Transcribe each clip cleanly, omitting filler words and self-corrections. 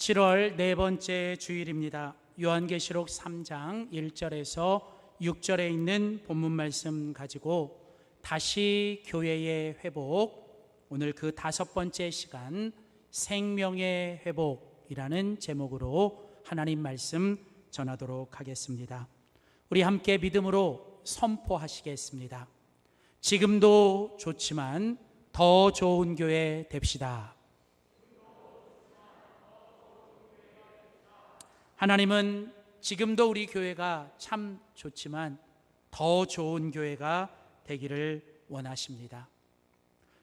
7월 네 번째 주일입니다. 요한계시록 3장 1절에서 6절에 있는 본문 말씀 가지고 다시 교회의 회복, 오늘 그 다섯 번째 시간 생명의 회복이라는 제목으로 하나님 말씀 전하도록 하겠습니다. 우리 함께 믿음으로 선포하시겠습니다. 지금도 좋지만 더 좋은 교회 됩시다. 하나님은 지금도 우리 교회가 참 좋지만 더 좋은 교회가 되기를 원하십니다.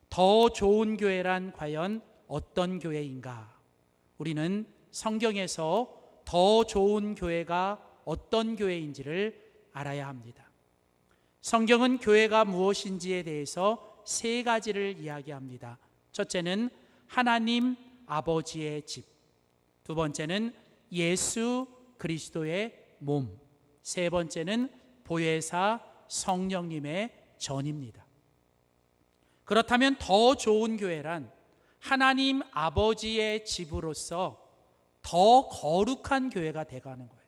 더 좋은 교회란 과연 어떤 교회인가? 우리는 성경에서 더 좋은 교회가 어떤 교회인지를 알아야 합니다. 성경은 교회가 무엇인지에 대해서 세 가지를 이야기합니다. 첫째는 하나님 아버지의 집, 두 번째는 예수 그리스도의 몸, 세 번째는 보혜사 성령님의 전입니다. 그렇다면 더 좋은 교회란 하나님 아버지의 집으로서 더 거룩한 교회가 되어가는 거예요.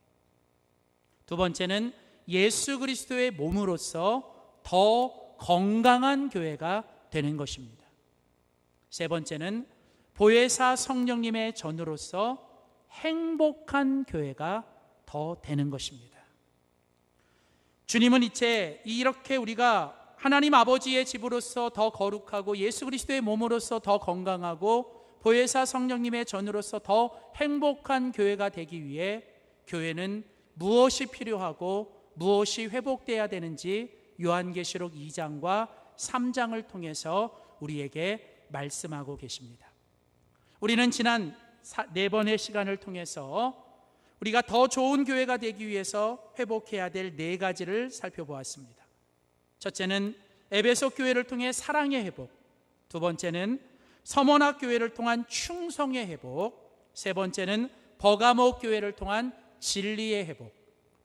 두 번째는 예수 그리스도의 몸으로서 더 건강한 교회가 되는 것입니다. 세 번째는 보혜사 성령님의 전으로서 행복한 교회가 더 되는 것입니다. 주님은 이제 이렇게 우리가 하나님 아버지의 집으로서 더 거룩하고 예수 그리스도의 몸으로서 더 건강하고 보혜사 성령님의 전으로서 더 행복한 교회가 되기 위해 교회는 무엇이 필요하고 무엇이 회복되어야 되는지 요한계시록 2장과 3장을 통해서 우리에게 말씀하고 계십니다. 우리는 지난 네 번의 시간을 통해서 우리가 더 좋은 교회가 되기 위해서 회복해야 될 네 가지를 살펴보았습니다. 첫째는 에베소 교회를 통해 사랑의 회복, 두 번째는 서머나 교회를 통한 충성의 회복, 세 번째는 버가모 교회를 통한 진리의 회복,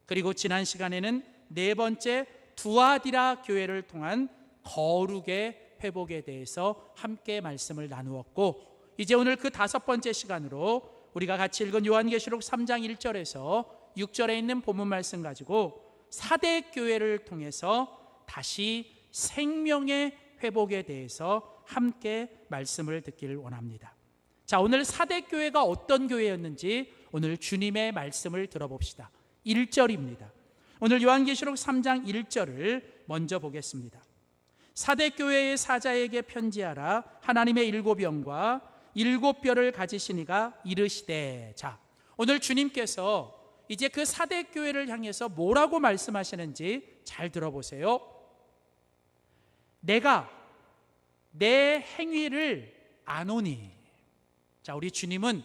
그리고 지난 시간에는 네 번째 두아디라 교회를 통한 거룩의 회복에 대해서 함께 말씀을 나누었고, 이제 오늘 그 다섯 번째 시간으로 우리가 같이 읽은 요한계시록 3장 1절에서 6절에 있는 본문 말씀 가지고 사대 교회를 통해서 다시 생명의 회복에 대해서 함께 말씀을 듣기를 원합니다. 자, 오늘 사대 교회가 어떤 교회였는지 오늘 주님의 말씀을 들어봅시다. 1절입니다. 오늘 요한계시록 3장 1절을 먼저 보겠습니다. 사대 교회의 사자에게 편지하라. 하나님의 일곱 영과 일곱 뼈를 가지신 이가 이르시되. 자, 오늘 주님께서 이제 그 사대 교회를 향해서 뭐라고 말씀하시는지 잘 들어보세요. 내가 내 행위를 아노니. 자, 우리 주님은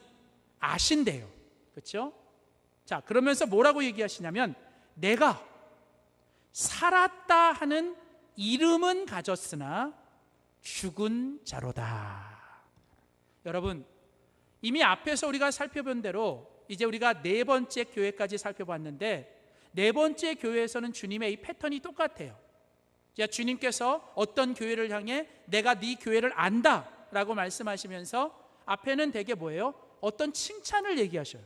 아신대요. 그렇죠? 자, 그러면서 뭐라고 얘기하시냐면 내가 살았다 하는 이름은 가졌으나 죽은 자로다. 여러분, 이미 앞에서 우리가 살펴본 대로 이제 우리가 네 번째 교회까지 살펴봤는데 네 번째 교회에서는 주님의 이 패턴이 똑같아요. 주님께서 어떤 교회를 향해 내가 네 교회를 안다 라고 말씀하시면서 앞에는 되게 뭐예요? 어떤 칭찬을 얘기하셔요.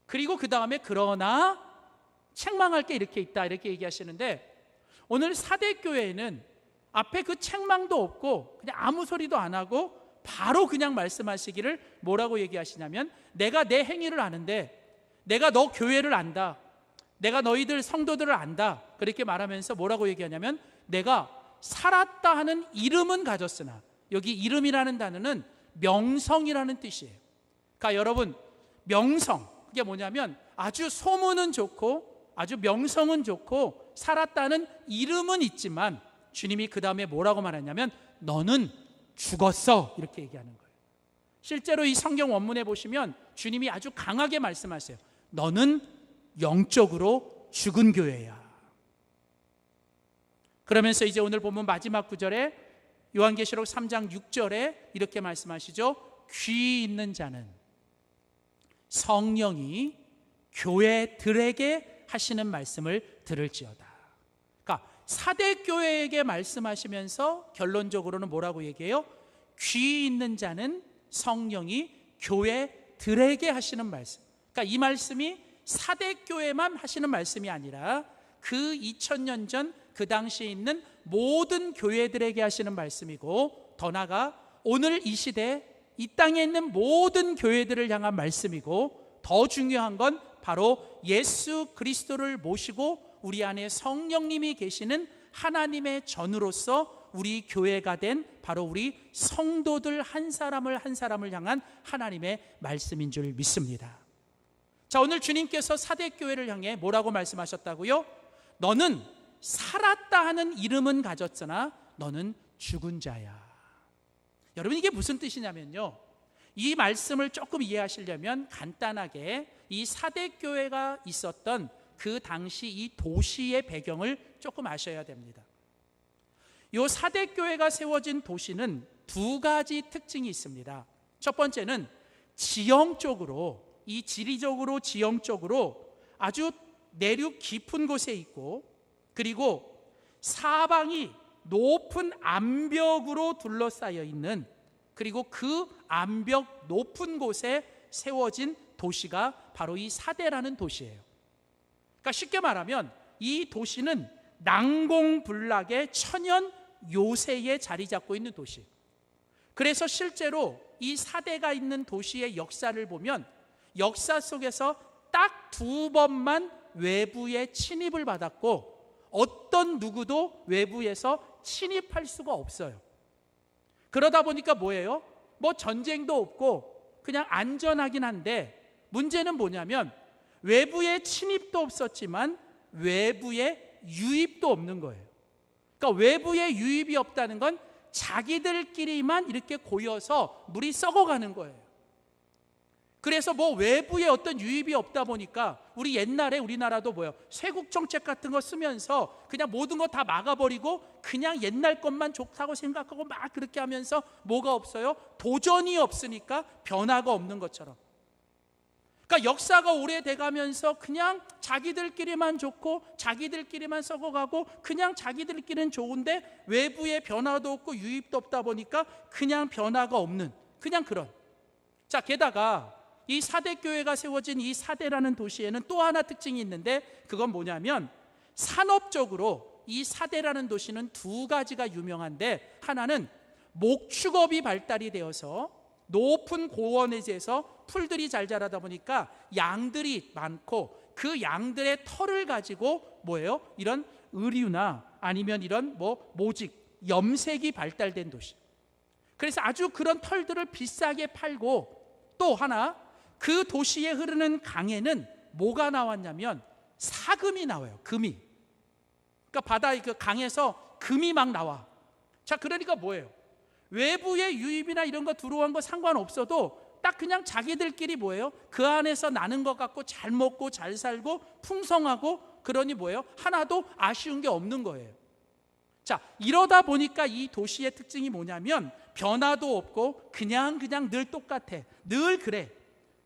그리고 그 다음에 그러나 책망할 게 이렇게 있다 이렇게 얘기하시는데, 오늘 사대교회에는 앞에 그 책망도 없고 그냥 아무 소리도 안 하고 바로 그냥 말씀하시기를 뭐라고 얘기하시냐면 내가 내 행위를 아는데 내가 너 교회를 안다, 내가 너희들 성도들을 안다, 그렇게 말하면서 뭐라고 얘기하냐면 내가 살았다 하는 이름은 가졌으나, 여기 이름이라는 단어는 명성이라는 뜻이에요. 그러니까 여러분, 명성, 그게 뭐냐면 아주 소문은 좋고 아주 명성은 좋고 살았다는 이름은 있지만 주님이 그 다음에 뭐라고 말하냐면 너는 죽었어, 이렇게 얘기하는 거예요. 실제로 이 성경 원문에 보시면 주님이 아주 강하게 말씀하세요. 너는 영적으로 죽은 교회야. 그러면서 이제 오늘 본문 마지막 구절에 요한계시록 3장 6절에 이렇게 말씀하시죠. 귀 있는 자는 성령이 교회들에게 하시는 말씀을 들을지어다. 그러니까 사대교회에게 말씀하시면서 결론적으로는 뭐라고 얘기해요? 귀 있는 자는 성령이 교회 교회들에게 하시는 말씀. 그러니까 이 말씀이 사대교회만 하시는 말씀이 아니라 그 2000년 전 그 당시에 있는 모든 교회들에게 하시는 말씀이고, 더 나아가 오늘 이 시대 이 땅에 있는 모든 교회들을 향한 말씀이고, 더 중요한 건 바로 예수 그리스도를 모시고 우리 안에 성령님이 계시는 하나님의 전으로서 우리 교회가 된 바로 우리 성도들 한 사람을 한 사람을 향한 하나님의 말씀인 줄 믿습니다. 자, 오늘 주님께서 사대교회를 향해 뭐라고 말씀하셨다고요? 너는 살았다 하는 이름은 가졌으나 너는 죽은 자야. 여러분, 이게 무슨 뜻이냐면요, 이 말씀을 조금 이해하시려면 간단하게 이 사대교회가 있었던 그 당시 이 도시의 배경을 조금 아셔야 됩니다. 이 사대교회가 세워진 도시는 두 가지 특징이 있습니다. 첫 번째는 지형적으로, 이 지리적으로 지형적으로 아주 내륙 깊은 곳에 있고, 그리고 사방이 높은 암벽으로 둘러싸여 있는, 그리고 그 암벽 높은 곳에 세워진 도시가 바로 이 사대라는 도시예요. 그러니까 쉽게 말하면 이 도시는 난공불락의 천연 요새에 자리 잡고 있는 도시. 그래서 실제로 이 사대가 있는 도시의 역사를 보면 역사 속에서 딱 2번만 외부의 침입을 받았고, 어떤 누구도 외부에서 침입할 수가 없어요. 그러다 보니까 뭐예요? 뭐 전쟁도 없고 그냥 안전하긴 한데, 문제는 뭐냐면 외부의 침입도 없었지만 외부의 유입도 없는 거예요. 그러니까 외부의 유입이 없다는 건 자기들끼리만 이렇게 고여서 물이 썩어가는 거예요. 그래서 뭐 외부의 어떤 유입이 없다 보니까 우리 옛날에 우리나라도 뭐예요? 쇄국 정책 같은 거 쓰면서 그냥 모든 거 다 막아버리고 그냥 옛날 것만 좋다고 생각하고 막 그렇게 하면서 뭐가 없어요? 도전이 없으니까 변화가 없는 것처럼. 그러니까 역사가 오래돼가면서 그냥 자기들끼리만 좋고 자기들끼리만 썩어가고 그냥 자기들끼리는 좋은데 외부의 변화도 없고 유입도 없다 보니까 그냥 변화가 없는, 그냥 그런. 자, 게다가 이 사대교회가 세워진 이 사대라는 도시에는 또 하나 특징이 있는데, 그건 뭐냐면 산업적으로 이 사대라는 도시는 두 가지가 유명한데, 하나는 목축업이 발달이 되어서 높은 고원에서 풀들이 잘 자라다 보니까 양들이 많고 그 양들의 털을 가지고 뭐예요? 이런 의류나 아니면 이런 뭐 모직, 염색이 발달된 도시. 그래서 아주 그런 털들을 비싸게 팔고, 또 하나 그 도시에 흐르는 강에는 뭐가 나왔냐면 사금이 나와요. 금이. 그러니까 바다의 그 강에서 금이 막 나와. 자, 그러니까 뭐예요? 외부의 유입이나 이런 거 들어온 거 상관없어도 딱 그냥 자기들끼리 뭐예요? 그 안에서 나는 것 같고 잘 먹고 잘 살고 풍성하고, 그러니 뭐예요? 하나도 아쉬운 게 없는 거예요. 자, 이러다 보니까 이 도시의 특징이 뭐냐면 변화도 없고 그냥 늘 똑같아. 늘 그래.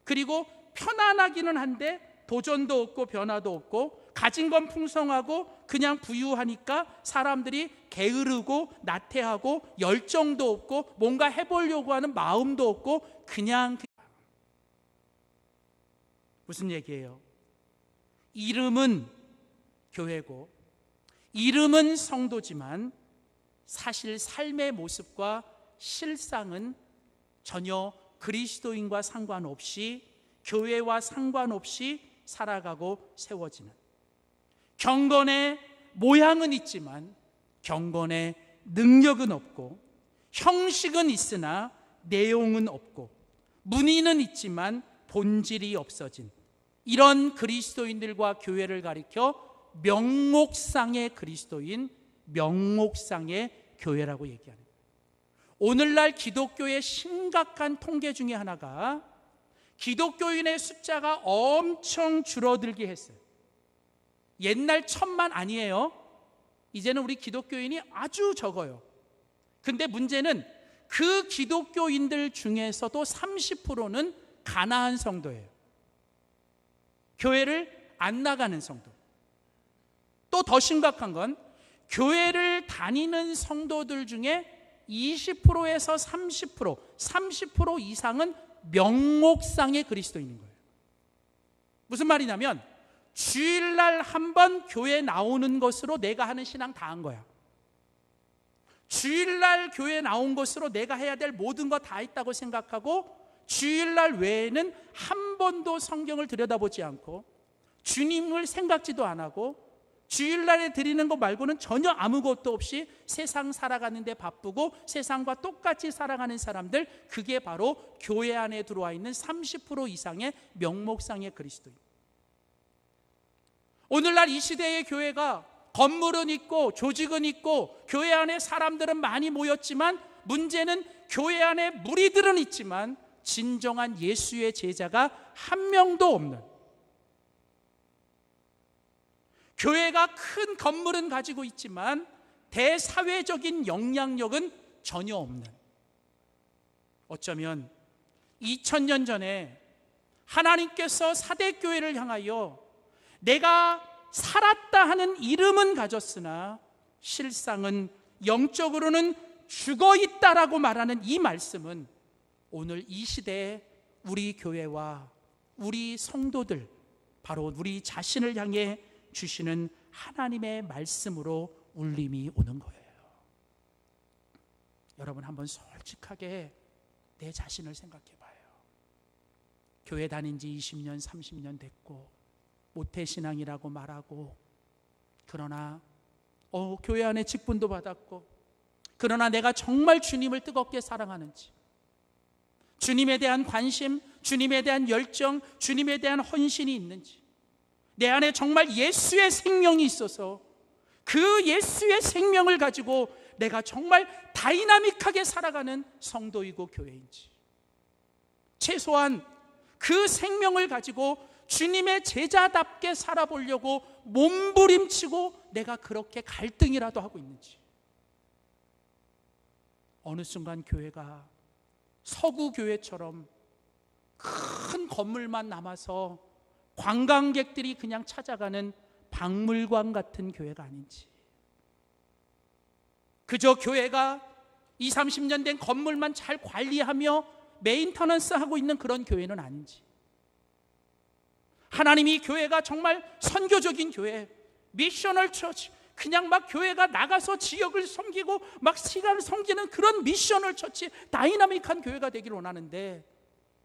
그리고 편안하기는 한데 도전도 없고 변화도 없고, 가진 건 풍성하고 그냥 부유하니까 사람들이 게으르고 나태하고 열정도 없고 뭔가 해보려고 하는 마음도 없고 그냥. 무슨 얘기예요? 이름은 교회고 이름은 성도지만 사실 삶의 모습과 실상은 전혀 그리스도인과 상관없이, 교회와 상관없이 살아가고 세워지는, 경건의 모양은 있지만 경건의 능력은 없고, 형식은 있으나 내용은 없고, 문의는 있지만 본질이 없어진 이런 그리스도인들과 교회를 가리켜 명목상의 그리스도인, 명목상의 교회라고 얘기하는 거예요. 오늘날 기독교의 심각한 통계 중에 하나가 기독교인의 숫자가 엄청 줄어들게 했어요. 옛날 1000만 아니에요. 이제는 우리 기독교인이 아주 적어요. 근데 문제는 그 기독교인들 중에서도 30%는 가나안 성도예요. 교회를 안 나가는 성도. 또 더 심각한 건 교회를 다니는 성도들 중에 20%에서 30% 이상은 명목상의 그리스도인인 거예요. 무슨 말이냐면 주일날 한 번 교회 나오는 것으로 내가 하는 신앙 다 한 거야. 주일날 교회 나온 것으로 내가 해야 될 모든 거 다 했다고 생각하고 주일날 외에는 한 번도 성경을 들여다보지 않고 주님을 생각지도 안 하고 주일날에 드리는 것 말고는 전혀 아무것도 없이 세상 살아가는데 바쁘고 세상과 똑같이 살아가는 사람들, 그게 바로 교회 안에 들어와 있는 30% 이상의 명목상의 그리스도인. 오늘날 이 시대의 교회가 건물은 있고 조직은 있고 교회 안에 사람들은 많이 모였지만 문제는 교회 안에 무리들은 있지만 진정한 예수의 제자가 한 명도 없는, 교회가 큰 건물은 가지고 있지만 대사회적인 영향력은 전혀 없는, 어쩌면 2000년 전에 하나님께서 사대교회를 향하여 내가 살았다 하는 이름은 가졌으나 실상은 영적으로는 죽어있다라고 말하는 이 말씀은 오늘 이 시대에 우리 교회와 우리 성도들, 바로 우리 자신을 향해 주시는 하나님의 말씀으로 울림이 오는 거예요. 여러분, 한번 솔직하게 내 자신을 생각해 봐요. 교회 다닌 지 20년, 30년 됐고 모태신앙이라고 말하고, 그러나 교회 안에 직분도 받았고, 그러나 내가 정말 주님을 뜨겁게 사랑하는지, 주님에 대한 관심, 주님에 대한 열정, 주님에 대한 헌신이 있는지, 내 안에 정말 예수의 생명이 있어서 그 예수의 생명을 가지고 내가 정말 다이나믹하게 살아가는 성도이고 교회인지, 최소한 그 생명을 가지고 주님의 제자답게 살아보려고 몸부림치고 내가 그렇게 갈등이라도 하고 있는지, 어느 순간 교회가 서구 교회처럼 큰 건물만 남아서 관광객들이 그냥 찾아가는 박물관 같은 교회가 아닌지, 그저 교회가 20, 30년 된 건물만 잘 관리하며 메인터넌스 하고 있는 그런 교회는 아닌지, 하나님이 교회가 정말 선교적인 교회, 미셔널 처치, 그냥 막 교회가 나가서 지역을 섬기고 막 시간을 섬기는 그런 미셔널 처치, 다이나믹한 교회가 되기를 원하는데,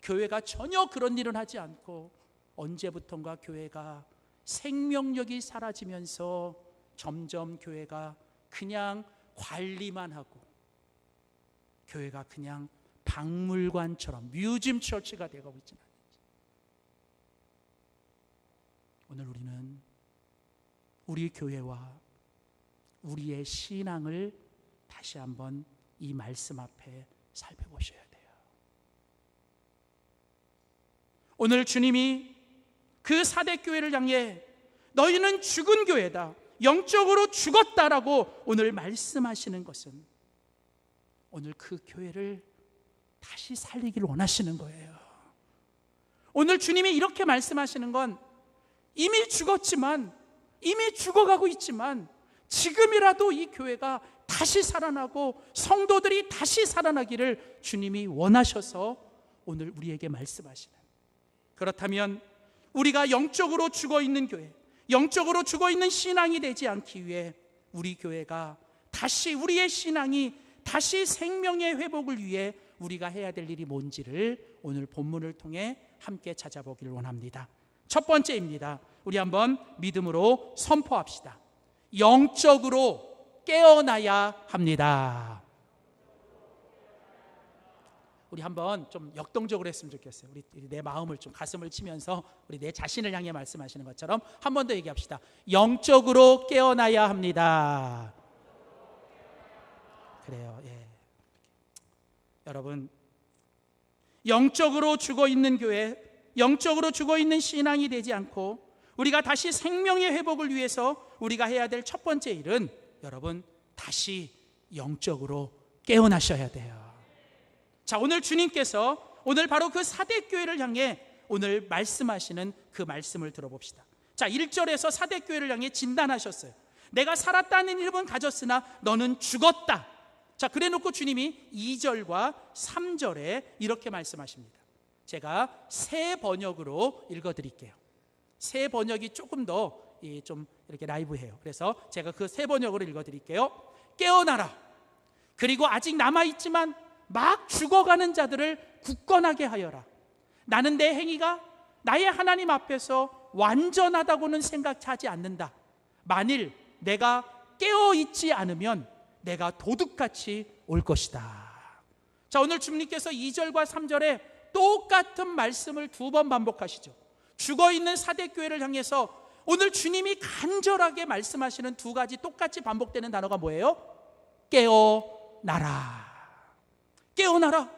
교회가 전혀 그런 일은 하지 않고 언제부턴가 교회가 생명력이 사라지면서 점점 교회가 그냥 관리만 하고 교회가 그냥 박물관처럼 뮤지엄 처치가 되고 있지는 않는지. 오늘 우리는 우리 교회와 우리의 신앙을 다시 한번 이 말씀 앞에 살펴보셔야 돼요. 오늘 주님이 그 사대교회를 향해 너희는 죽은 교회다, 영적으로 죽었다라고 오늘 말씀하시는 것은 오늘 그 교회를 다시 살리기를 원하시는 거예요. 오늘 주님이 이렇게 말씀하시는 건 이미 죽었지만, 이미 죽어가고 있지만 지금이라도 이 교회가 다시 살아나고 성도들이 다시 살아나기를 주님이 원하셔서 오늘 우리에게 말씀하시는, 그렇다면 우리가 영적으로 죽어있는 교회, 영적으로 죽어있는 신앙이 되지 않기 위해 우리 교회가 다시, 우리의 신앙이 다시 생명의 회복을 위해 우리가 해야 될 일이 뭔지를 오늘 본문을 통해 함께 찾아보기를 원합니다. 첫 번째입니다. 우리 한번 믿음으로 선포합시다. 영적으로 깨어나야 합니다. 우리 한번 좀 역동적으로 했으면 좋겠어요. 우리 내 마음을 좀 가슴을 치면서 우리 내 자신을 향해 말씀하시는 것처럼 한 번 더 얘기합시다. 영적으로 깨어나야 합니다. 그래요. 예. 여러분, 영적으로 죽어있는 교회, 영적으로 죽어있는 신앙이 되지 않고 우리가 다시 생명의 회복을 위해서 우리가 해야 될 첫 번째 일은, 여러분, 다시 영적으로 깨어나셔야 돼요. 자, 오늘 주님께서 오늘 바로 그 사대교회를 향해 오늘 말씀하시는 그 말씀을 들어봅시다. 자, 1절에서 사대교회를 향해 진단하셨어요. 내가 살았다는 이름은 가졌으나 너는 죽었다. 자, 그래 놓고 주님이 2절과 3절에 이렇게 말씀하십니다. 제가 새 번역으로 읽어드릴게요. 새 번역이 조금 더 좀 이렇게 라이브해요. 그래서 제가 그 새 번역으로 읽어드릴게요. 깨어나라. 그리고 아직 남아있지만 막 죽어가는 자들을 굳건하게 하여라. 나는 내 행위가 나의 하나님 앞에서 완전하다고는 생각하지 않는다. 만일 내가 깨어있지 않으면 내가 도둑같이 올 것이다. 자, 오늘 주님께서 2절과 3절에 똑같은 말씀을 2번 반복하시죠. 죽어있는 사대교회를 향해서 오늘 주님이 간절하게 말씀하시는 2가지 똑같이 반복되는 단어가 뭐예요? 깨어나라. 깨어나라.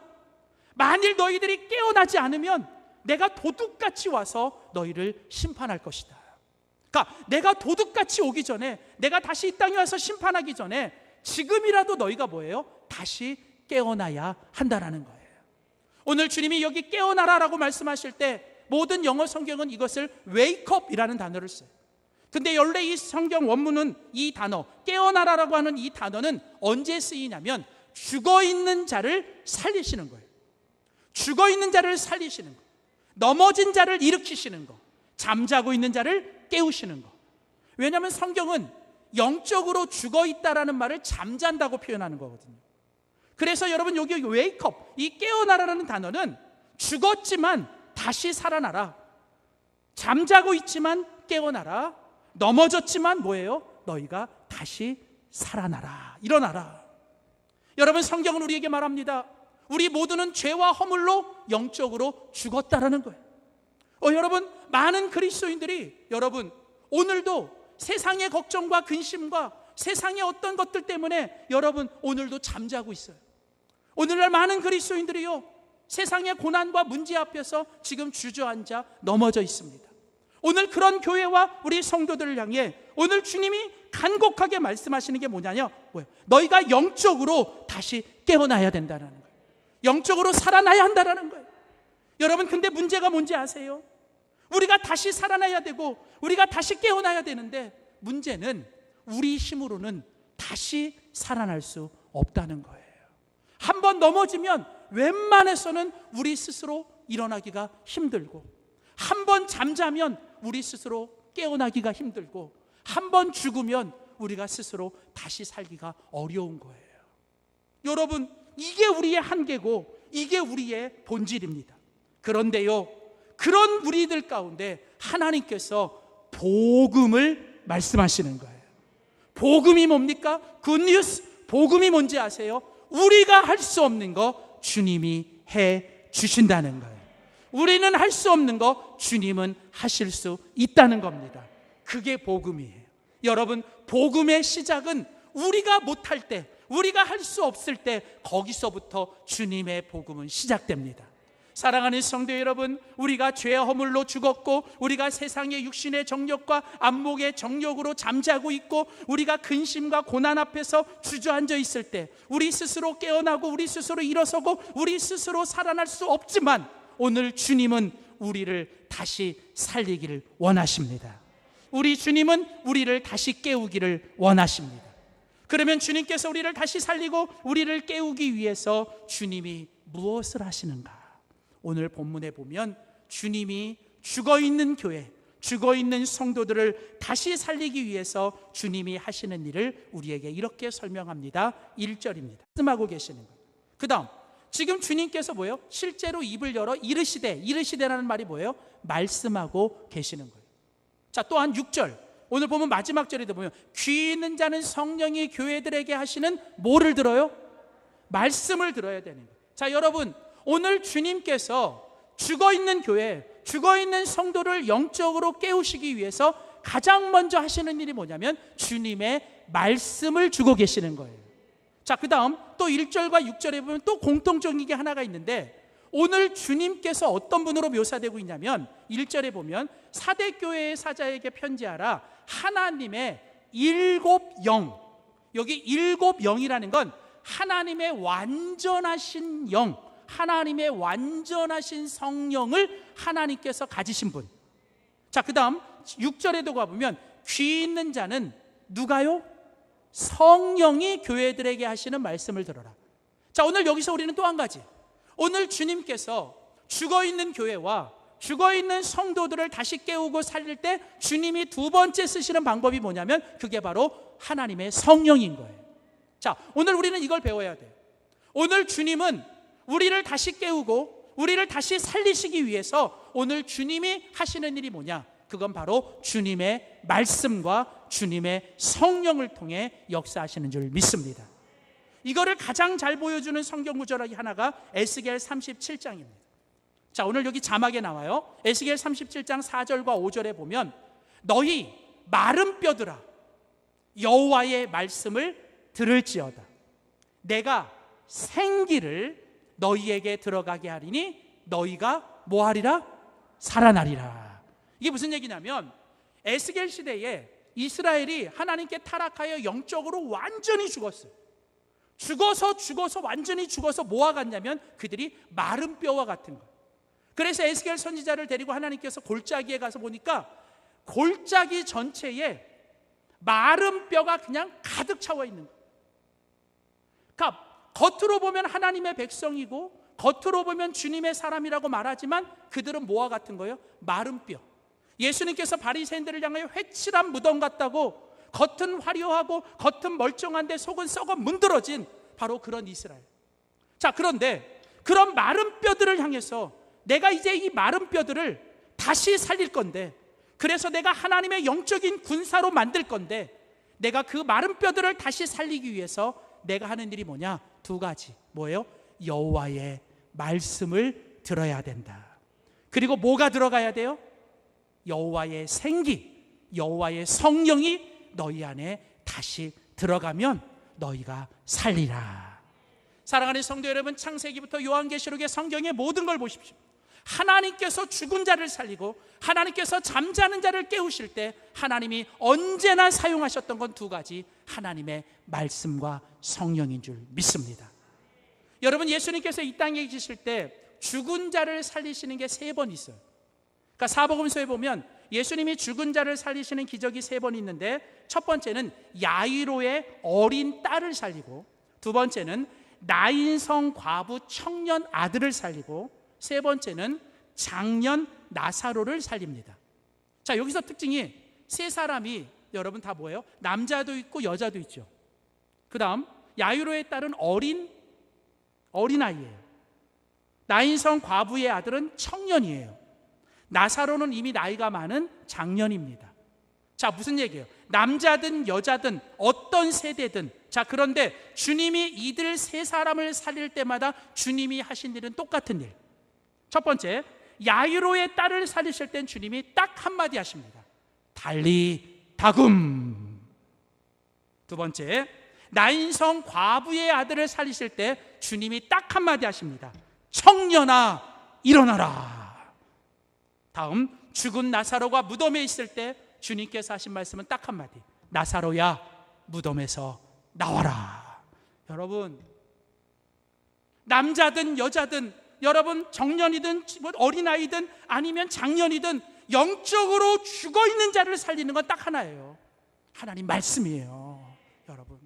만일 너희들이 깨어나지 않으면 내가 도둑같이 와서 너희를 심판할 것이다. 그러니까 내가 도둑같이 오기 전에, 내가 다시 이 땅에 와서 심판하기 전에 지금이라도 너희가 뭐예요? 다시 깨어나야 한다라는 거예요. 오늘 주님이 여기 깨어나라라고 말씀하실 때 모든 영어 성경은 이것을 wake up이라는 단어를 써요. 근데 원래 이 성경 원문은 이 단어 깨어나라라고 하는 이 단어는 언제 쓰이냐면 죽어있는 자를 살리시는 거예요. 죽어있는 자를 살리시는 거, 넘어진 자를 일으키시는 거, 잠자고 있는 자를 깨우시는 거. 왜냐하면 성경은 영적으로 죽어있다라는 말을 잠잔다고 표현하는 거거든요. 그래서 여러분 여기 wake up, 이 깨어나라라는 단어는 죽었지만 다시 살아나라, 잠자고 있지만 깨어나라, 넘어졌지만 뭐예요? 너희가 다시 살아나라, 일어나라. 여러분 성경은 우리에게 말합니다. 우리 모두는 죄와 허물로 영적으로 죽었다라는 거예요. 여러분 많은 그리스도인들이 여러분 오늘도 세상의 걱정과 근심과 세상의 어떤 것들 때문에 여러분 오늘도 잠자고 있어요. 오늘날 많은 그리스도인들이요 세상의 고난과 문제 앞에서 지금 주저앉아 넘어져 있습니다. 오늘 그런 교회와 우리 성도들을 향해 오늘 주님이 간곡하게 말씀하시는 게 뭐냐면 너희가 영적으로 다시 깨어나야 된다는 거예요. 영적으로 살아나야 한다는 거예요. 여러분 근데 문제가 뭔지 아세요? 우리가 다시 살아나야 되고 우리가 다시 깨어나야 되는데 문제는 우리 힘으로는 다시 살아날 수 없다는 거예요. 한번 넘어지면 웬만해서는 우리 스스로 일어나기가 힘들고, 한번 잠자면 우리 스스로 깨어나기가 힘들고, 한번 죽으면 우리가 스스로 다시 살기가 어려운 거예요. 여러분 이게 우리의 한계고 이게 우리의 본질입니다. 그런데요 그런 우리들 가운데 하나님께서 복음을 말씀하시는 거예요. 복음이 뭡니까? 굿뉴스. 복음이 뭔지 아세요? 우리가 할 수 없는 거 주님이 해 주신다는 거예요. 우리는 할 수 없는 거 주님은 하실 수 있다는 겁니다. 그게 복음이에요. 여러분 복음의 시작은 우리가 못할 때, 우리가 할 수 없을 때 거기서부터 주님의 복음은 시작됩니다. 사랑하는 성도 여러분, 우리가 죄의 허물로 죽었고 우리가 세상의 육신의 정욕과 안목의 정욕으로 잠자고 있고 우리가 근심과 고난 앞에서 주저앉아 있을 때 우리 스스로 깨어나고 우리 스스로 일어서고 우리 스스로 살아날 수 없지만 오늘 주님은 우리를 다시 살리기를 원하십니다. 우리 주님은 우리를 다시 깨우기를 원하십니다. 그러면 주님께서 우리를 다시 살리고 우리를 깨우기 위해서 주님이 무엇을 하시는가? 오늘 본문에 보면 주님이 죽어있는 교회, 죽어있는 성도들을 다시 살리기 위해서 주님이 하시는 일을 우리에게 이렇게 설명합니다. 1절입니다. 말씀하고 계시는 거예요. 그 다음 지금 주님께서 뭐예요? 실제로 입을 열어 이르시되라는 말이 뭐예요? 말씀하고 계시는 거예요. 자, 또한 6절 오늘 보면 마지막 절에도 보면 귀 있는 자는 성령이 교회들에게 하시는 뭐를 들어요? 말씀을 들어야 되는 거예요. 자, 여러분 오늘 주님께서 죽어있는 교회, 죽어있는 성도를 영적으로 깨우시기 위해서 가장 먼저 하시는 일이 뭐냐면 주님의 말씀을 주고 계시는 거예요. 자, 그 다음 또 1절과 6절에 보면 또 공통적인 게 하나가 있는데 오늘 주님께서 어떤 분으로 묘사되고 있냐면 1절에 보면 사대교회의 사자에게 편지하라 하나님의 7 영. 여기 7 영이라는 건 하나님의 완전하신 영, 하나님의 완전하신 성령을 하나님께서 가지신 분. 자, 그 다음 6절에도 가보면 귀 있는 자는 누가요? 성령이 교회들에게 하시는 말씀을 들어라. 자, 오늘 여기서 우리는 또 한 가지, 오늘 주님께서 죽어있는 교회와 죽어있는 성도들을 다시 깨우고 살릴 때 주님이 두 번째 쓰시는 방법이 뭐냐면 그게 바로 하나님의 성령인 거예요. 자, 오늘 우리는 이걸 배워야 돼요. 오늘 주님은 우리를 다시 깨우고 우리를 다시 살리시기 위해서 오늘 주님이 하시는 일이 뭐냐? 그건 바로 주님의 말씀과 주님의 성령을 통해 역사하시는 줄 믿습니다. 이거를 가장 잘 보여주는 성경 구절 하나가 에스겔 37장입니다. 자, 오늘 여기 자막에 나와요. 에스겔 37장 4절과 5절에 보면 너희 마른 뼈들아 여호와의 말씀을 들을지어다. 내가 생기를 너희에게 들어가게 하리니 너희가 뭐하리라? 살아나리라. 이게 무슨 얘기냐면 에스겔 시대에 이스라엘이 하나님께 타락하여 영적으로 완전히 죽었어요. 죽어서 완전히 죽어서 뭐와 같냐면 그들이 마른 뼈와 같은 거예요. 그래서 에스겔 선지자를 데리고 하나님께서 골짜기에 가서 보니까 골짜기 전체에 마른 뼈가 그냥 가득 차고 있는 거예요. 그러니까 겉으로 보면 하나님의 백성이고 겉으로 보면 주님의 사람이라고 말하지만 그들은 뭐와 같은 거예요? 마른 뼈. 예수님께서 바리새인들을 향하여 회칠한 무덤 같다고 겉은 화려하고 겉은 멀쩡한데 속은 썩어 문드러진 바로 그런 이스라엘. 자, 그런데 그런 마른 뼈들을 향해서 내가 이제 이 마른 뼈들을 다시 살릴 건데, 그래서 내가 하나님의 영적인 군사로 만들 건데, 내가 그 마른 뼈들을 다시 살리기 위해서 내가 하는 일이 뭐냐? 두 가지. 뭐예요? 여호와의 말씀을 들어야 된다. 그리고 뭐가 들어가야 돼요? 여호와의 생기, 여호와의 성령이 너희 안에 다시 들어가면 너희가 살리라. 사랑하는 성도 여러분, 창세기부터 요한계시록의 성경의 모든 걸 보십시오. 하나님께서 죽은 자를 살리고 하나님께서 잠자는 자를 깨우실 때 하나님이 언제나 사용하셨던 건 두 가지, 하나님의 말씀과 성령인 줄 믿습니다. 여러분, 예수님께서 이 땅에 계실 때 죽은 자를 살리시는 게 3번 있어요. 그러니까 사복음서에 보면 예수님이 죽은 자를 살리시는 기적이 3번 있는데, 첫 번째는 야이로의 어린 딸을 살리고, 두 번째는 나인성 과부 청년 아들을 살리고, 세 번째는 장년 나사로를 살립니다. 자, 여기서 특징이 세 사람이 여러분 다 뭐예요? 남자도 있고 여자도 있죠. 그 다음 야이로의 딸은 어린아이예요. 나인성 과부의 아들은 청년이에요. 나사로는 이미 나이가 많은 장년입니다. 자, 무슨 얘기예요? 남자든 여자든 어떤 세대든, 자, 그런데 주님이 이들 세 사람을 살릴 때마다 주님이 하신 일은 똑같은 일. 첫 번째, 야이로의 딸을 살리실 땐 주님이 딱 한마디 하십니다. 달리 다굼. 두 번째, 나인성 과부의 아들을 살리실 때 주님이 딱 한마디 하십니다. 청년아 일어나라. 다음, 죽은 나사로가 무덤에 있을 때 주님께서 하신 말씀은 딱 한마디. 나사로야 무덤에서 나와라. 여러분, 남자든 여자든, 여러분 청년이든 어린아이든 아니면 장년이든 영적으로 죽어있는 자를 살리는 건 딱 하나예요. 하나님 말씀이에요. 여러분,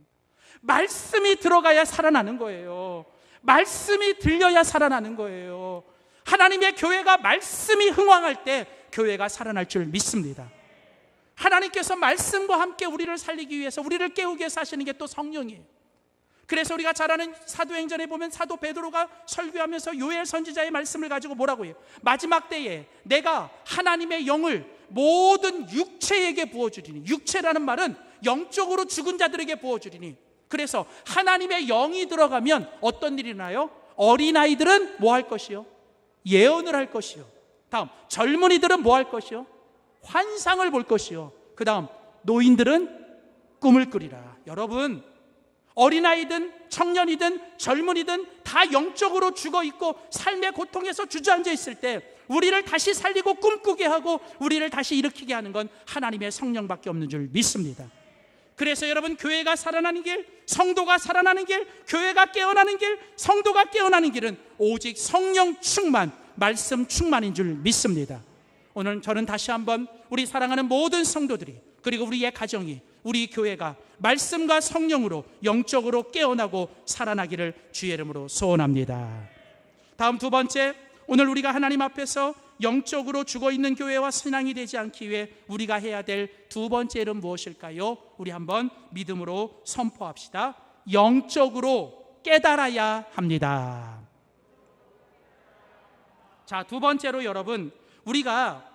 말씀이 들어가야 살아나는 거예요. 말씀이 들려야 살아나는 거예요. 하나님의 교회가 말씀이 흥왕할 때 교회가 살아날 줄 믿습니다. 하나님께서 말씀과 함께 우리를 살리기 위해서, 우리를 깨우기 위해서 하시는 게 또 성령이에요. 그래서 우리가 잘 아는 사도행전에 보면 사도 베드로가 설교하면서 요엘 선지자의 말씀을 가지고 뭐라고 해요? 마지막 때에 내가 하나님의 영을 모든 육체에게 부어주리니, 육체라는 말은 영적으로 죽은 자들에게 부어주리니, 그래서 하나님의 영이 들어가면 어떤 일이 나요? 어린아이들은 뭐 할 것이요? 예언을 할 것이요. 다음, 젊은이들은 뭐 할 것이요? 환상을 볼 것이요. 그 다음, 노인들은 꿈을 꾸리라. 여러분, 어린아이든 청년이든 젊은이든 다 영적으로 죽어있고 삶의 고통에서 주저앉아 있을 때 우리를 다시 살리고 꿈꾸게 하고 우리를 다시 일으키게 하는 건 하나님의 성령밖에 없는 줄 믿습니다. 그래서 여러분, 교회가 살아나는 길, 성도가 살아나는 길, 교회가 깨어나는 길, 성도가 깨어나는 길은 오직 성령 충만, 말씀 충만인 줄 믿습니다. 오늘 저는 다시 한번 우리 사랑하는 모든 성도들이, 그리고 우리의 가정이, 우리 교회가 말씀과 성령으로 영적으로 깨어나고 살아나기를 주의 이름으로 소원합니다. 다음 두 번째, 오늘 우리가 하나님 앞에서 영적으로 죽어있는 교회와 신앙이 되지 않기 위해 우리가 해야 될 두 번째 일은 무엇일까요? 우리 한번 믿음으로 선포합시다. 영적으로 깨달아야 합니다. 자, 두 번째로 여러분, 우리가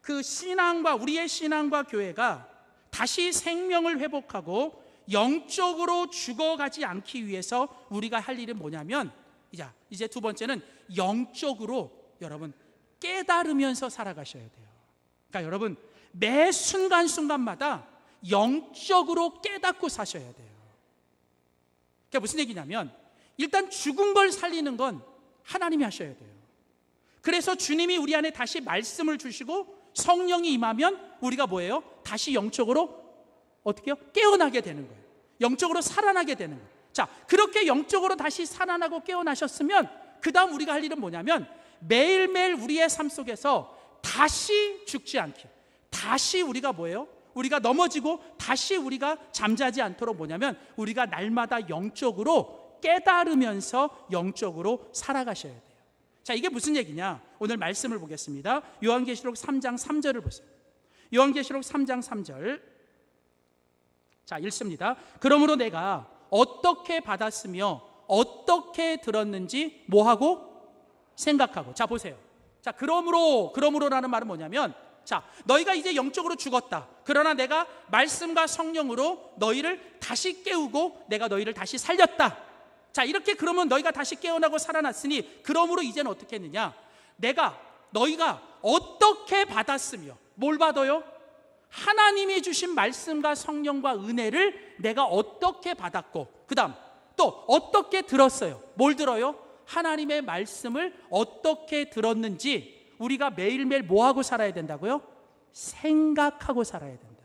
그 신앙과 우리의 신앙과 교회가 다시 생명을 회복하고 영적으로 죽어가지 않기 위해서 우리가 할 일은 뭐냐면, 이제 두 번째는 영적으로 여러분 깨달으면서 살아가셔야 돼요. 그러니까 여러분 매 순간순간마다 영적으로 깨닫고 사셔야 돼요. 그게 무슨 얘기냐면, 일단 죽은 걸 살리는 건 하나님이 하셔야 돼요. 그래서 주님이 우리 안에 다시 말씀을 주시고 성령이 임하면 우리가 뭐예요? 다시 영적으로 어떻게 해요? 깨어나게 되는 거예요. 영적으로 살아나게 되는 거예요. 자, 그렇게 영적으로 다시 살아나고 깨어나셨으면 그 다음 우리가 할 일은 뭐냐면, 매일매일 우리의 삶 속에서 다시 죽지 않게, 다시 우리가 뭐예요? 우리가 넘어지고 다시 우리가 잠자지 않도록 뭐냐면, 우리가 날마다 영적으로 깨달으면서 영적으로 살아가셔야 돼요. 자, 이게 무슨 얘기냐? 오늘 말씀을 보겠습니다. 요한계시록 3장 3절을 보세요. 요한계시록 3장 3절. 자, 읽습니다. 그러므로 내가 어떻게 받았으며 어떻게 들었는지 뭐하고? 생각하고. 자, 보세요. 자, 그러므로라는 말은 뭐냐면, 자, 너희가 이제 영적으로 죽었다. 그러나 내가 말씀과 성령으로 너희를 다시 깨우고 내가 너희를 다시 살렸다. 자, 이렇게 그러면 너희가 다시 깨어나고 살아났으니, 그러므로 이제는 어떻게 했느냐? 너희가 어떻게 받았으며, 뭘 받아요? 하나님이 주신 말씀과 성령과 은혜를 내가 어떻게 받았고, 그 다음 또 어떻게 들었어요? 뭘 들어요? 하나님의 말씀을 어떻게 들었는지 우리가 매일매일 뭐하고 살아야 된다고요? 생각하고 살아야 된다.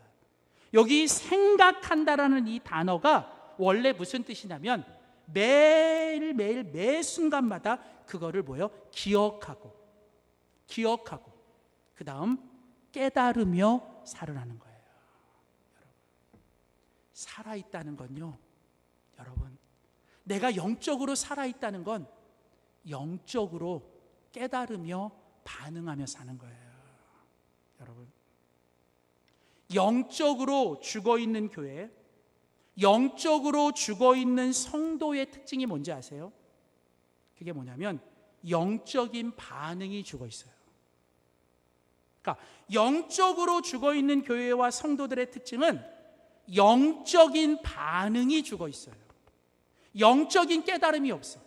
여기 생각한다라는 이 단어가 원래 무슨 뜻이냐면, 매일매일 매 순간마다 그거를 뭐요? 기억하고 그 다음 깨달으며 살아나는 거예요. 여러분, 살아있다는 건요, 여러분, 내가 영적으로 살아있다는 건 영적으로 깨달으며 반응하며 사는 거예요. 여러분, 영적으로 죽어있는 교회, 영적으로 죽어있는 성도의 특징이 뭔지 아세요? 그게 뭐냐면 영적인 반응이 죽어있어요. 그러니까 영적으로 죽어있는 교회와 성도들의 특징은 영적인 반응이 죽어있어요. 영적인 깨달음이 없어.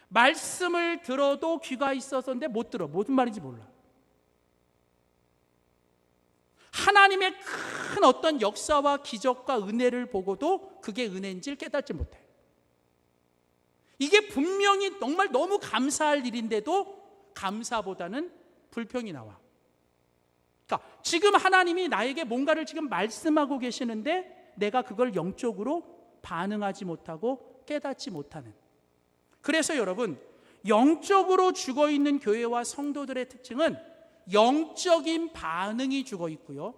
말씀을 들어도 귀가 있어서인데 못 들어. 무슨 말인지 몰라. 하나님의 큰 어떤 역사와 기적과 은혜를 보고도 그게 은혜인지를 깨닫지 못해. 이게 분명히 정말 너무 감사할 일인데도 감사보다는 불평이 나와. 그러니까 지금 하나님이 나에게 뭔가를 지금 말씀하고 계시는데 내가 그걸 영적으로 반응하지 못하고 깨닫지 못하는. 그래서 여러분, 영적으로 죽어있는 교회와 성도들의 특징은 영적인 반응이 죽어있고요,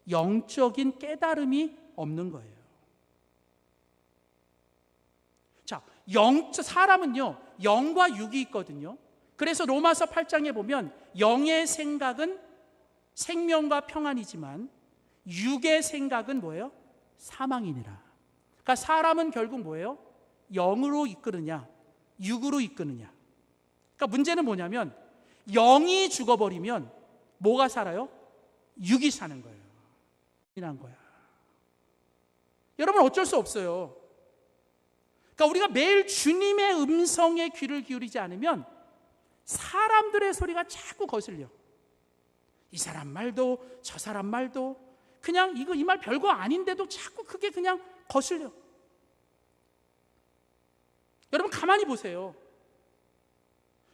영적인 깨달음이 없는 거예요. 자, 사람은요, 영과 육이 있거든요. 그래서 로마서 8장에 보면 영의 생각은 생명과 평안이지만 육의 생각은 뭐예요? 사망이니라. 그러니까 사람은 결국 뭐예요? 영으로 이끄느냐, 육으로 이끄느냐. 그러니까 문제는 뭐냐면, 영이 죽어버리면 뭐가 살아요? 육이 사는 거예요. 이란 거야. 여러분, 어쩔 수 없어요. 그러니까 우리가 매일 주님의 음성에 귀를 기울이지 않으면 사람들의 소리가 자꾸 거슬려. 이 사람 말도 저 사람 말도 그냥 이 말 별거 아닌데도 자꾸 그게 그냥 거슬려. 여러분, 가만히 보세요.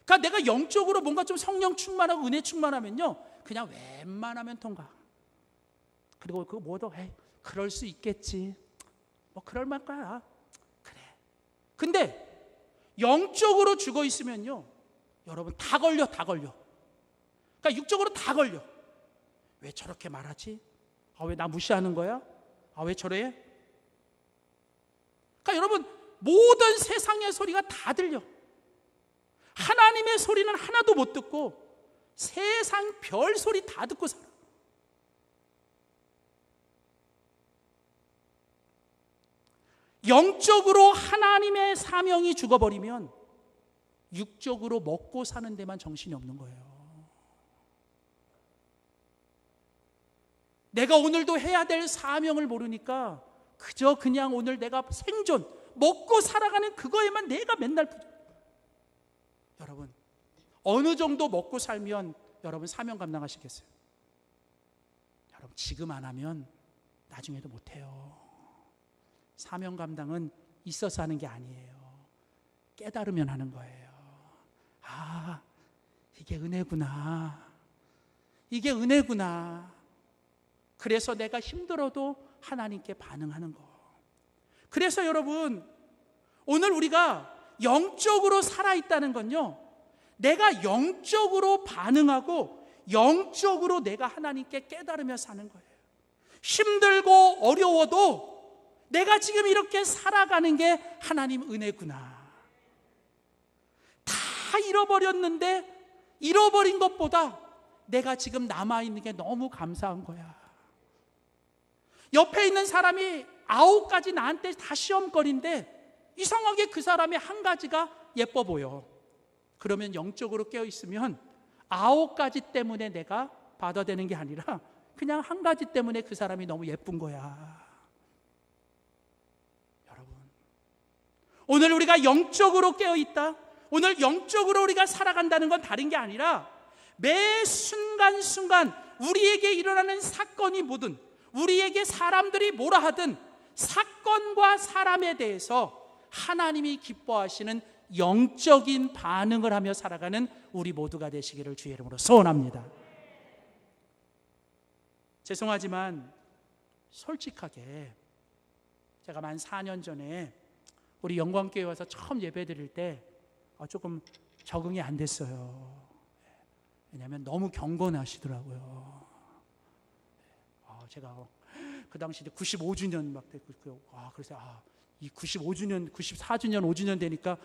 그러니까 내가 영적으로 뭔가 좀 성령 충만하고 은혜 충만하면요, 그냥 웬만하면 통과. 그리고 그거 뭐도 그럴 수 있겠지, 뭐 그럴 만까야, 그래. 근데 영적으로 죽어 있으면요, 여러분, 다 걸려. 그러니까 육적으로 다 걸려. 왜 저렇게 말하지? 왜 나 무시하는 거야? 왜 저래? 그러니까 여러분, 모든 세상의 소리가 다 들려. 하나님의 소리는 하나도 못 듣고 세상 별 소리 다 듣고 살아. 영적으로 하나님의 사명이 죽어버리면 육적으로 먹고 사는 데만 정신이 없는 거예요. 내가 오늘도 해야 될 사명을 모르니까 그저 그냥 오늘 내가 생존, 먹고 살아가는 그거에만 내가 맨날 여러분, 어느 정도 먹고 살면 여러분 사명 감당하시겠어요? 여러분, 지금 안 하면 나중에도 못해요. 사명 감당은 있어서 하는 게 아니에요. 깨달으면 하는 거예요. 아, 이게 은혜구나. 이게 은혜구나. 그래서 내가 힘들어도 하나님께 반응하는 거. 그래서 여러분, 오늘 우리가 영적으로 살아있다는 건요, 내가 영적으로 반응하고 영적으로 내가 하나님께 깨달으며 사는 거예요. 힘들고 어려워도 내가 지금 이렇게 살아가는 게 하나님 은혜구나. 다 잃어버렸는데 잃어버린 것보다 내가 지금 남아있는 게 너무 감사한 거야. 옆에 있는 사람이 9가지 나한테 다 시험거리인데 이상하게 그 사람이 한 가지가 예뻐 보여. 그러면 영적으로 깨어있으면 9가지 때문에 내가 받아들이는 게 아니라 그냥 한 가지 때문에 그 사람이 너무 예쁜 거야. 여러분, 오늘 우리가 영적으로 깨어있다, 오늘 영적으로 우리가 살아간다는 건 다른 게 아니라 매 순간순간 우리에게 일어나는 사건이 뭐든, 우리에게 사람들이 뭐라 하든 사건과 사람에 대해서 하나님이 기뻐하시는 영적인 반응을 하며 살아가는 우리 모두가 되시기를 주의 이름으로 소원합니다. 죄송하지만 솔직하게 제가 만 4년 전에 우리 영광교회 와서 처음 예배 드릴 때 조금 적응이 안 됐어요. 왜냐하면 너무 경건하시더라고요. 제가 그 당시 95주년 막 됐고, 그래서 이 95주년, 94주년, 5주년 되니까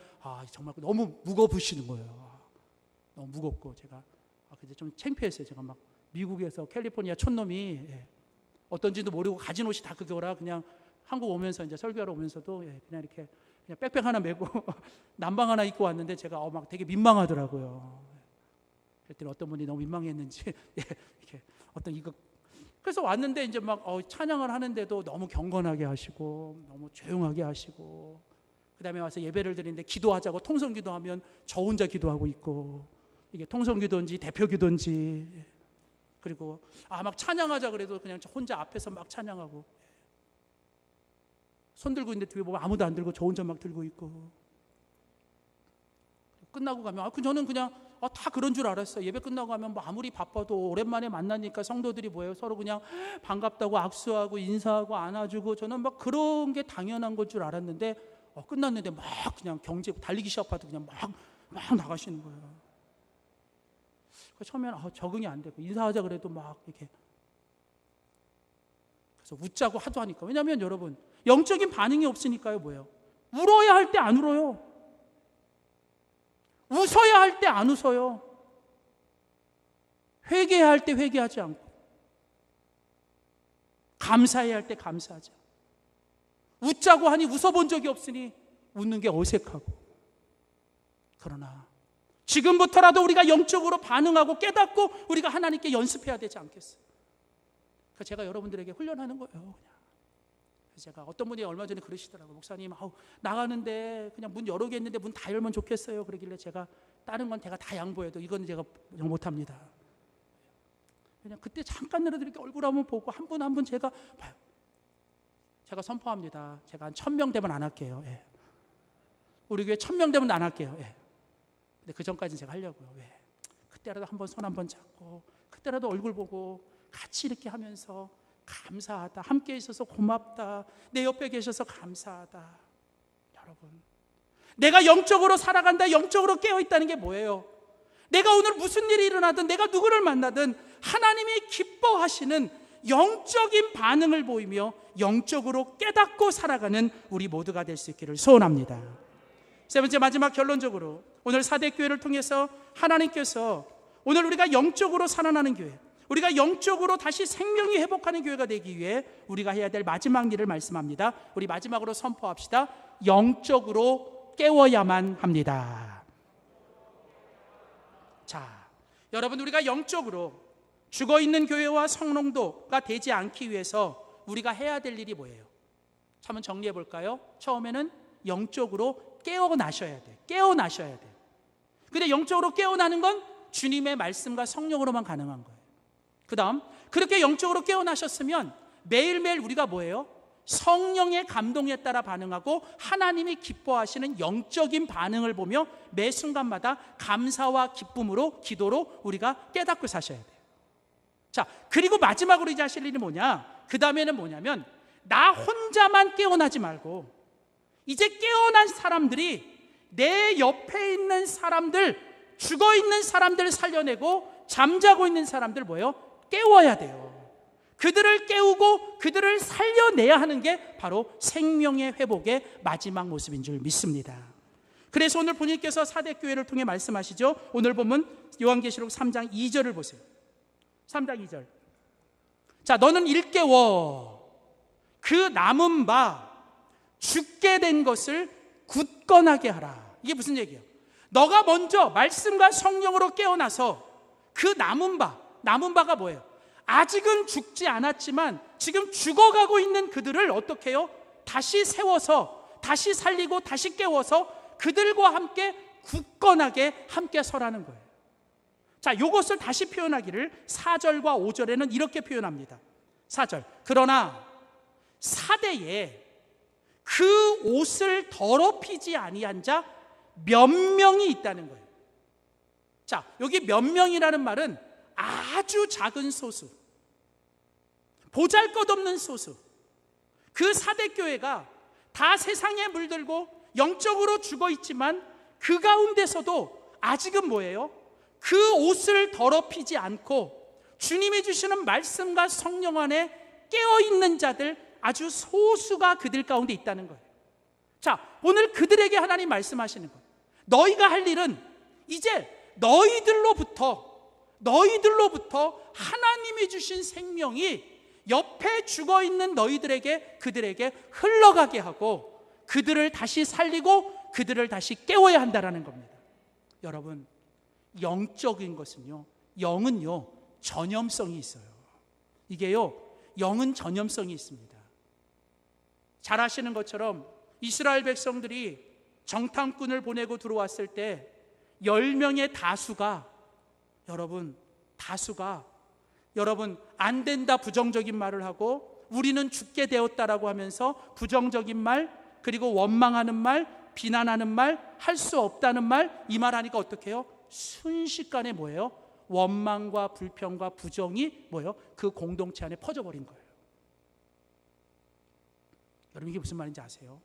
정말 너무 무거우시는 거예요. 너무 무겁고 제가 근데 좀 창피했어요. 제가 막 미국에서 캘리포니아 촌놈이 어떤지도 모르고 가진 옷이 다 그거라 그냥 한국 오면서 이제 설교하러 오면서도 그냥 이렇게 그냥 백팩 하나 메고 남방 하나 입고 왔는데 제가 막 되게 민망하더라고요. 그랬더니 어떤 분이 너무 민망했는지 이렇게 어떤 이거 그래서 왔는데 이제 막 찬양을 하는데도 너무 경건하게 하시고 너무 조용하게 하시고, 그 다음에 와서 예배를 드리는데 기도하자고 통성기도하면 저 혼자 기도하고 있고, 이게 통성기도인지 대표기도인지, 그리고 막 찬양하자 그래도 그냥 저 혼자 앞에서 막 찬양하고, 손 들고 있는데 뒤에 보면 아무도 안 들고 저 혼자 막 들고 있고, 끝나고 가면 저는 그냥 다 그런 줄 알았어요. 예배 끝나고 가면 뭐 아무리 바빠도 오랜만에 만나니까 성도들이 뭐예요? 서로 그냥 반갑다고 악수하고 인사하고 안아주고, 저는 막 그런 게 당연한 걸 줄 알았는데 끝났는데 막 그냥 경제 달리기 시합하듯 그냥 막 나가시는 거예요. 처음에는 적응이 안 되고 인사하자 그래도 막 이렇게, 그래서 웃자고 하도 하니까, 왜냐하면 여러분 영적인 반응이 없으니까요. 뭐예요? 울어야 할 때 안 울어요. 웃어야 할 때 안 웃어요. 회개해야 할 때 회개하지 않고, 감사해야 할 때 감사하지 않고, 웃자고 하니 웃어본 적이 없으니 웃는 게 어색하고. 그러나 지금부터라도 우리가 영적으로 반응하고 깨닫고 우리가 하나님께 연습해야 되지 않겠어요? 그래서 제가 여러분들에게 훈련하는 거예요. 그냥. 제가 어떤 분이 얼마 전에 그러시더라고요. 목사님, 나가는데 그냥 문 여러 개 있는데 문 다 열면 좋겠어요. 그러길래 제가 다른 건 제가 다 양보해도 이건 제가 못합니다. 그냥 그때 잠깐이라도 이렇게 얼굴 한번 보고 한 분 한 분 제가 봐요. 제가 선포합니다. 제가 한 1000명 되면 안 할게요. 우리 교회 1000명 되면 안 할게요. 근데 그 전까지는 제가 하려고요. 그때라도 한번 손 한번 잡고, 그때라도 얼굴 보고 같이 이렇게 하면서 감사하다, 함께 있어서 고맙다, 내 옆에 계셔서 감사하다. 여러분, 내가 영적으로 살아간다, 영적으로 깨어있다는 게 뭐예요? 내가 오늘 무슨 일이 일어나든 내가 누구를 만나든 하나님이 기뻐하시는 영적인 반응을 보이며 영적으로 깨닫고 살아가는 우리 모두가 될 수 있기를 소원합니다. 세 번째, 마지막 결론적으로 오늘 사대교회를 통해서 하나님께서 오늘 우리가 영적으로 살아나는 교회, 우리가 영적으로 다시 생명이 회복하는 교회가 되기 위해 우리가 해야 될 마지막 일을 말씀합니다. 우리 마지막으로 선포합시다. 영적으로 깨워야만 합니다. 자, 여러분, 우리가 영적으로 죽어있는 교회와 성롱도가 되지 않기 위해서 우리가 해야 될 일이 뭐예요? 한번 정리해 볼까요? 처음에는 영적으로 깨어나셔야 돼. 깨어나셔야 돼. 근데 영적으로 깨어나는 건 주님의 말씀과 성령으로만 가능한 거예요. 그 다음, 그렇게 영적으로 깨어나셨으면 매일매일 우리가 뭐예요? 성령의 감동에 따라 반응하고 하나님이 기뻐하시는 영적인 반응을 보며 매 순간마다 감사와 기쁨으로, 기도로 우리가 깨닫고 사셔야 돼요. 자, 그리고 마지막으로 이제 하실 일이 뭐냐? 그 다음에는 뭐냐면, 나 혼자만 깨어나지 말고 이제 깨어난 사람들이 내 옆에 있는 사람들, 죽어있는 사람들 살려내고 잠자고 있는 사람들 뭐예요? 깨워야 돼요. 그들을 깨우고 그들을 살려내야 하는 게 바로 생명의 회복의 마지막 모습인 줄 믿습니다. 그래서 오늘 본인께서 사대교회를 통해 말씀하시죠. 오늘 보면 요한계시록 3장 2절을 보세요. 3장 2절. 자, 너는 일깨워 그 남은 바 죽게 된 것을 굳건하게 하라. 이게 무슨 얘기예요? 너가 먼저 말씀과 성령으로 깨어나서 그 남은 바가 뭐예요? 아직은 죽지 않았지만 지금 죽어가고 있는 그들을 어떻게 해요? 다시 세워서, 다시 살리고, 다시 깨워서 그들과 함께 굳건하게 함께 서라는 거예요. 자, 이것을 다시 표현하기를 4절과 5절에는 이렇게 표현합니다. 4절. 그러나 사대에 그 옷을 더럽히지 아니한 자 몇 명이 있다는 거예요. 자, 여기 몇 명이라는 말은 아주 작은 소수, 보잘것없는 소수. 그 사대교회가 다 세상에 물들고 영적으로 죽어있지만 그 가운데서도 아직은 뭐예요? 그 옷을 더럽히지 않고 주님이 주시는 말씀과 성령 안에 깨어있는 자들 아주 소수가 그들 가운데 있다는 거예요. 자, 오늘 그들에게 하나님 말씀하시는 거예요. 너희가 할 일은 이제 너희들로부터 하나님이 주신 생명이 옆에 죽어있는 너희들에게, 그들에게 흘러가게 하고 그들을 다시 살리고 그들을 다시 깨워야 한다는 겁니다. 여러분, 영적인 것은요, 영은요 전염성이 있어요. 이게요, 영은 전염성이 있습니다. 잘 아시는 것처럼 이스라엘 백성들이 정탐꾼을 보내고 들어왔을 때 10명의 다수가 여러분 안 된다 부정적인 말을 하고 우리는 죽게 되었다라고 하면서 부정적인 말, 그리고 원망하는 말, 비난하는 말, 할 수 없다는 말, 이 말 하니까 어떻게 해요? 순식간에 뭐예요? 원망과 불평과 부정이 뭐예요? 그 공동체 안에 퍼져버린 거예요. 여러분, 이게 무슨 말인지 아세요?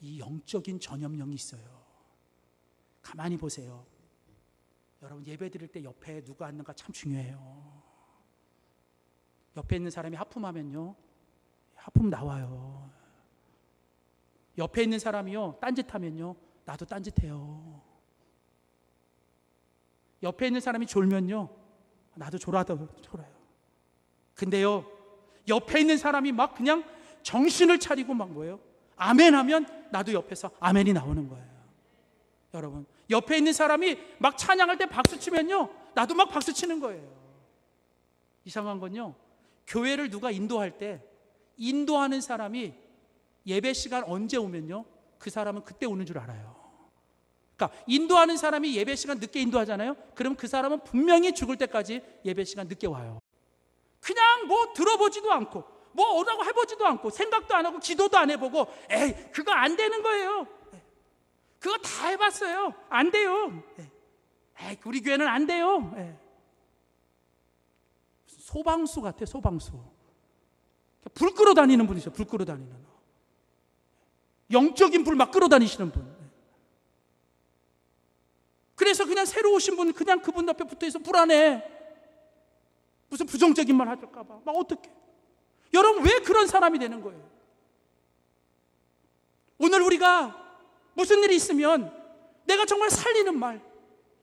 이 영적인 전염력이 있어요. 가만히 보세요. 여러분, 예배 드릴 때 옆에 누가 앉는가 참 중요해요. 옆에 있는 사람이 하품하면요, 하품 나와요. 옆에 있는 사람이요, 딴짓하면요, 나도 딴짓해요. 옆에 있는 사람이 졸면요, 나도 졸아요. 근데요, 옆에 있는 사람이 막 그냥 정신을 차리고 막 뭐예요? 아멘 하면 나도 옆에서 아멘이 나오는 거예요. 여러분, 옆에 있는 사람이 막 찬양할 때 박수 치면요, 나도 막 박수 치는 거예요. 이상한 건요, 교회를 누가 인도할 때 인도하는 사람이 예배 시간 언제 오면요, 그 사람은 그때 오는 줄 알아요. 그러니까 인도하는 사람이 예배 시간 늦게 인도하잖아요. 그럼 그 사람은 분명히 죽을 때까지 예배 시간 늦게 와요. 그냥 뭐 들어보지도 않고 뭐 오라고 해보지도 않고 생각도 안 하고 기도도 안 해보고, 에이, 그거 안 되는 거예요. 그거 다 해봤어요. 안 돼요. 에이, 우리 교회는 안 돼요. 소방수 같아, 소방수. 불 끌어다니는 분이죠. 불 끌어다니는, 영적인 불 막 끌어다니시는 분. 그래서 그냥 새로 오신 분, 그냥 그분 앞에 붙어있어 불안해. 무슨 부정적인 말 하실까 봐 막 어떡해. 여러분, 왜 그런 사람이 되는 거예요? 오늘 우리가 무슨 일이 있으면 내가 정말 살리는 말.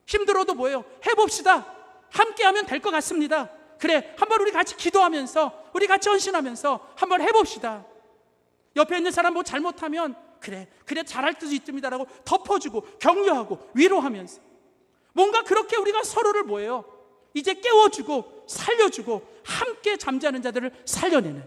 힘들어도 뭐예요? 해봅시다. 함께하면 될 것 같습니다. 그래, 한번 우리 같이 기도하면서, 우리 같이 헌신하면서 한번 해봅시다. 옆에 있는 사람 뭐 잘못하면 그래 잘할 수도 있습니다라고 덮어주고 격려하고 위로하면서 뭔가 그렇게 우리가 서로를 뭐예요? 이제 깨워주고 살려주고 함께 잠자는 자들을 살려내는,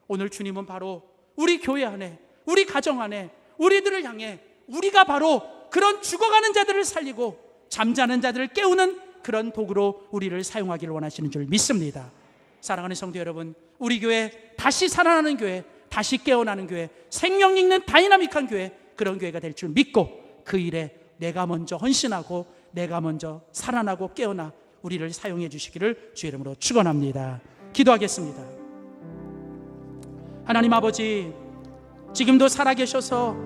오늘 주님은 바로 우리 교회 안에, 우리 가정 안에, 우리들을 향해 우리가 바로 그런 죽어가는 자들을 살리고 잠자는 자들을 깨우는 그런 도구로 우리를 사용하기를 원하시는 줄 믿습니다. 사랑하는 성도 여러분, 우리 교회 다시 살아나는 교회, 다시 깨어나는 교회, 생명 있는 다이나믹한 교회, 그런 교회가 될 줄 믿고 그 일에 내가 먼저 헌신하고 내가 먼저 살아나고 깨어나 우리를 사용해 주시기를 주의 이름으로 축원합니다. 기도하겠습니다. 하나님 아버지, 지금도 살아계셔서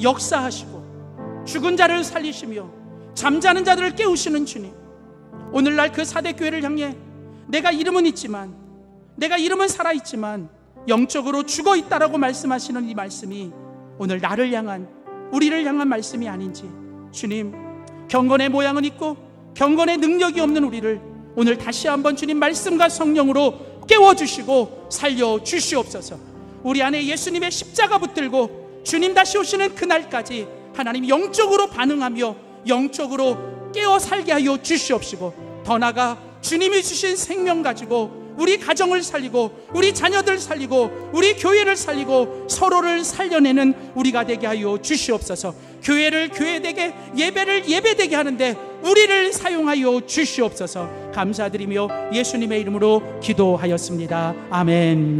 역사하시고 죽은 자를 살리시며 잠자는 자들을 깨우시는 주님, 오늘날 그 사대교회를 향해 내가 이름은 있지만, 내가 이름은 살아있지만 영적으로 죽어있다라고 말씀하시는 이 말씀이 오늘 나를 향한, 우리를 향한 말씀이 아닌지, 주님, 경건의 모양은 있고 경건의 능력이 없는 우리를 오늘 다시 한번 주님 말씀과 성령으로 깨워주시고 살려주시옵소서. 우리 안에 예수님의 십자가 붙들고 주님 다시 오시는 그날까지 하나님 영적으로 반응하며 영적으로 깨어 살게 하여 주시옵시고, 더 나아가 주님이 주신 생명 가지고 우리 가정을 살리고 우리 자녀들 살리고 우리 교회를 살리고 서로를 살려내는 우리가 되게 하여 주시옵소서. 교회를 교회되게, 예배를 예배되게 하는데 우리를 사용하여 주시옵소서. 감사드리며 예수님의 이름으로 기도하였습니다. 아멘.